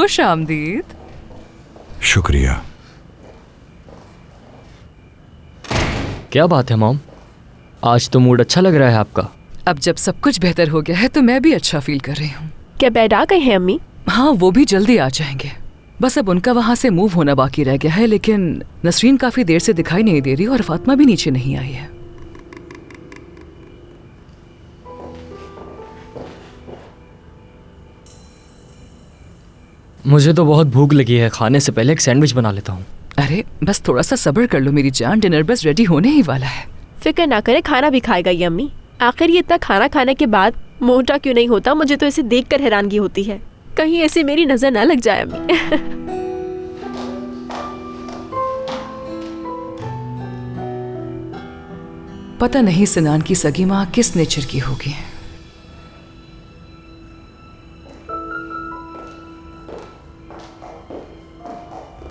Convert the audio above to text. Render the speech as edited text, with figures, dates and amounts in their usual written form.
खुश आमदीद। शुक्रिया। क्या बात है मॉम, आज तो मूड अच्छा लग रहा है आपका। अब जब सब कुछ बेहतर हो गया है तो मैं भी अच्छा फील कर रही हूँ। क्या बेड आ गए हैं अम्मी? हाँ, वो भी जल्दी आ जाएंगे। बस अब उनका वहाँ से मूव होना बाकी रह गया है, लेकिन नसरीन काफी देर से दिखाई नहीं दे रही और फातिमा भी नीचे नहीं आई है। मुझे तो बहुत भूख लगी है, खाने से पहले एक सैंडविच बना लेता हूँ। अरे बस थोड़ा सा सब्र कर लो मेरी जान, डिनर बस रेडी होने ही वाला है। फिक्र ना करे, खाना भी खाएगा ये अम्मी। आखिर ये इतना खाना खाने के बाद मोटा क्यों नहीं होता? मुझे तो इसे देखकर हैरानगी होती है। कहीं ऐसे मेरी नजर ना लग जाए अम्मी। पता नहीं सिनान की सगी माँ किस नेचर की होगी।